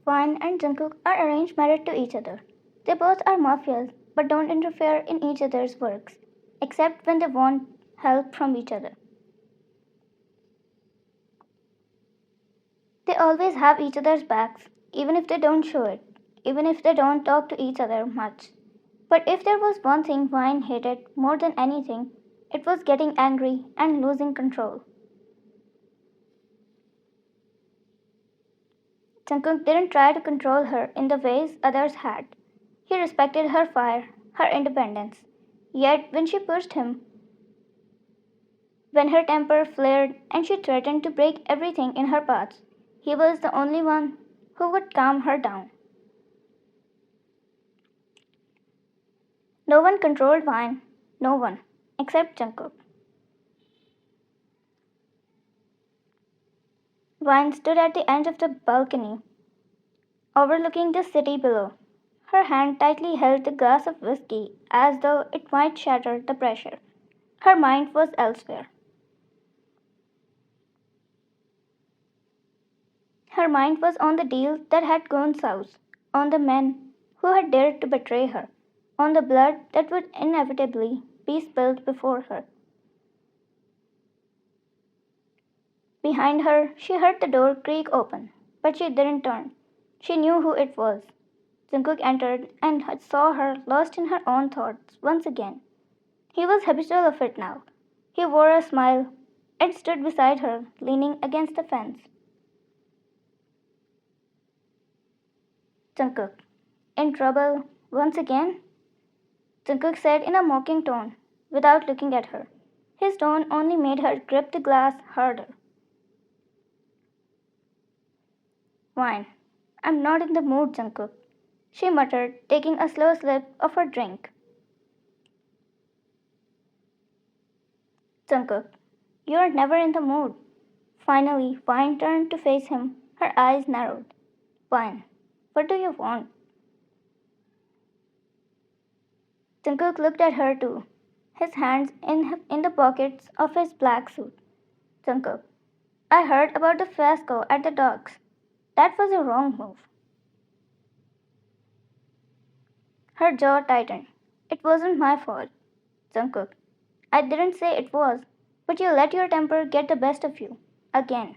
Vine and Jungkook are arranged married to each other. They both are mafias but don't interfere in each other's works, except when they want help from each other. They always have each other's backs, even if they don't show it, even if they don't talk to each other much. But if there was one thing Vine hated more than anything, it was getting angry and losing control. Jungkook didn't try to control her in the ways others had. He respected her fire, her independence. Yet, when she pushed him, when her temper flared and she threatened to break everything in her path, he was the only one who would calm her down. No one controlled Vine, no one, except Jungkook. Vine stood at the end of the balcony, overlooking the city below. Her hand tightly held the glass of whiskey as though it might shatter the pressure. Her mind was elsewhere. Her mind was on the deal that had gone south, on the men who had dared to betray her, on the blood that would inevitably be spilled before her. Behind her, she heard the door creak open, but she didn't turn. She knew who it was. Jungkook entered and saw her lost in her own thoughts once again. He was habitual of it now. He wore a smile and stood beside her, leaning against the fence. Jungkook, in trouble once again? Jungkook said in a mocking tone, without looking at her. His tone only made her grip the glass harder. Fine. I'm not in the mood, Jungkook, she muttered, taking a slow sip of her drink. Jungkook, you're never in the mood. Finally, Vine turned to face him, her eyes narrowed. Vine, what do you want? Jungkook looked at her too, his hands in the pockets of his black suit. Jungkook, I heard about the fiasco at the docks. That was a wrong move. Her jaw tightened. It wasn't my fault. Jungkook, I didn't say it was, but you let your temper get the best of you. Again.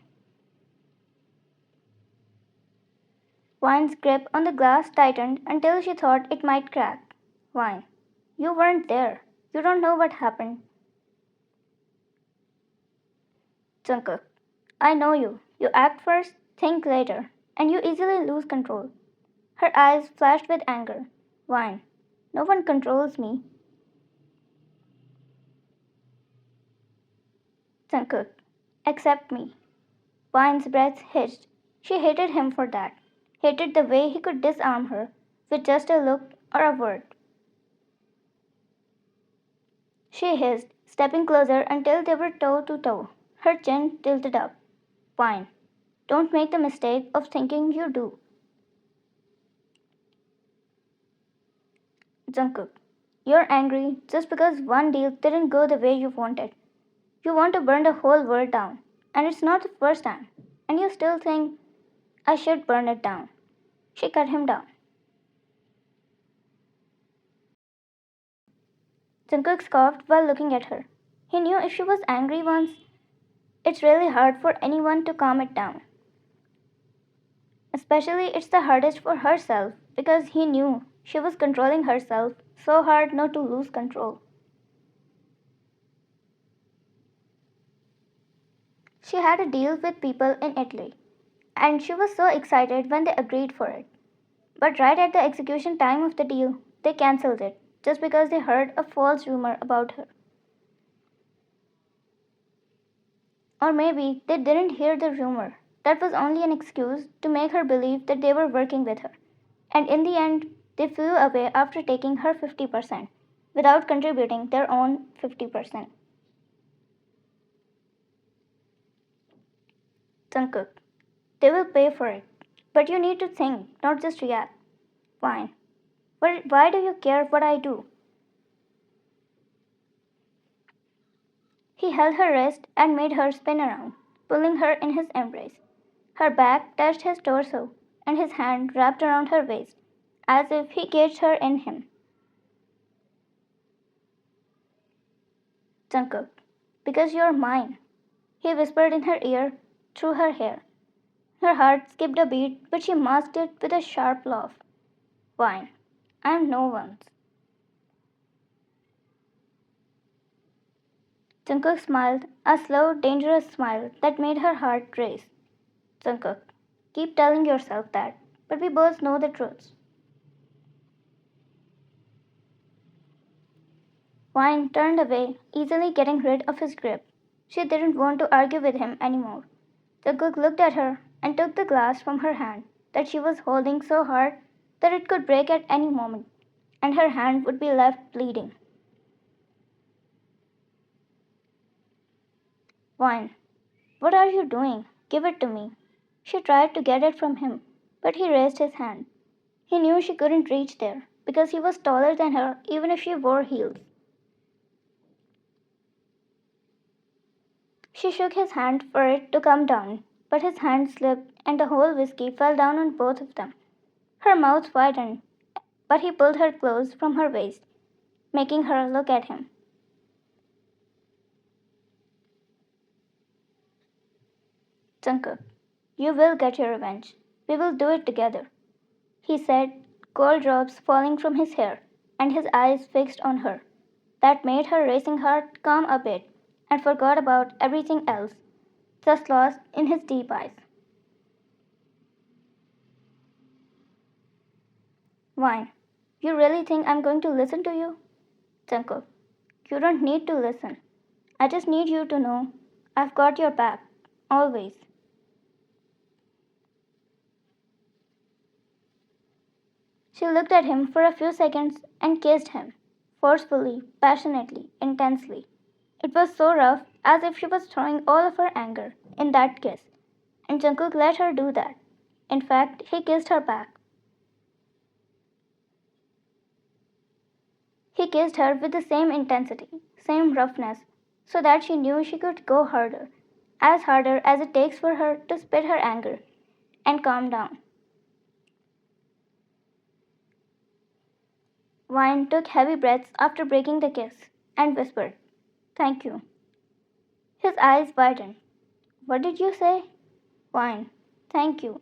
Vine's grip on the glass tightened until she thought it might crack. Vine, you weren't there. You don't know what happened. Jungkook, I know you. You act first, think later, and you easily lose control. Her eyes flashed with anger. Vine, no one controls me. Jungkook, except me. Vine's breath hitched. She hated him for that. Hated the way he could disarm her with just a look or a word. She hissed, stepping closer until they were toe to toe, her chin tilted up. Vine, don't make the mistake of thinking you do. Jungkook, you're angry just because one deal didn't go the way you wanted. You want to burn the whole world down, and it's not the first time. And you still think I should burn it down. She cut him down. Jungkook scoffed while looking at her. He knew if she was angry once, it's really hard for anyone to calm it down. Especially it's the hardest for herself because he knew she was controlling herself so hard not to lose control. She had a deal with people in Italy, and she was so excited when they agreed for it. But right at the execution time of the deal, they cancelled it just because they heard a false rumor about her. Or maybe they didn't hear the rumor. That was only an excuse to make her believe that they were working with her. And in the end, they flew away after taking her 50% without contributing their own 50%. Jungkook, they will pay for it. But you need to think, not just react. Fine. But why do you care what I do? He held her wrist and made her spin around, pulling her in his embrace. Her back touched his torso, and his hand wrapped around her waist, as if he caged her in him. Jungkook, because you're mine, he whispered in her ear through her hair. Her heart skipped a beat, but she masked it with a sharp laugh. Fine, I'm no one's. Jungkook smiled, a slow, dangerous smile that made her heart race. Jungkook, keep telling yourself that, but we both know the truth. Wine turned away, easily getting rid of his grip. She didn't want to argue with him anymore. Jungkook looked at her and took the glass from her hand that she was holding so hard that it could break at any moment, and her hand would be left bleeding. Wine, what are you doing? Give it to me. She tried to get it from him, but he raised his hand. He knew she couldn't reach there because he was taller than her even if she wore heels. She shook his hand for it to come down, but his hand slipped and the whole whiskey fell down on both of them. Her mouth widened, but he pulled her close from her waist, making her look at him. Jungkook, you will get your revenge. We will do it together, he said, cold drops falling from his hair and his eyes fixed on her. That made her racing heart calm a bit and forgot about everything else, just lost in his deep eyes. Why? You really think I'm going to listen to you? Jungkook, you don't need to listen. I just need you to know I've got your back, always. She looked at him for a few seconds and kissed him, forcefully, passionately, intensely. It was so rough, as if she was throwing all of her anger in that kiss, and Jungkook let her do that. In fact, he kissed her back. He kissed her with the same intensity, same roughness, so that she knew she could go harder, as harder as it takes for her to spit her anger and calm down. Wine took heavy breaths after breaking the kiss and whispered, Thank you. His eyes widened. What did you say? Wine. Thank you,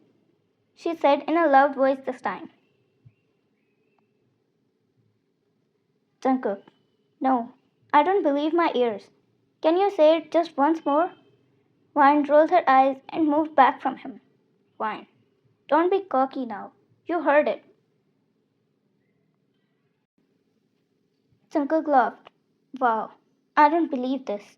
she said in a loud voice this time. Jungkook. No, I don't believe my ears. Can you say it just once more? Wine rolled her eyes and moved back from him. Wine. Don't be cocky now. You heard it. Jungkook laughed. Wow, I don't believe this.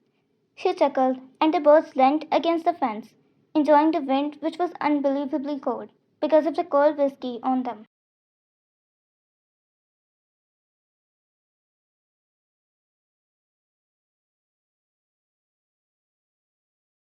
She chuckled, and they both leant against the fence, enjoying the wind which was unbelievably cold because of the cold whiskey on them.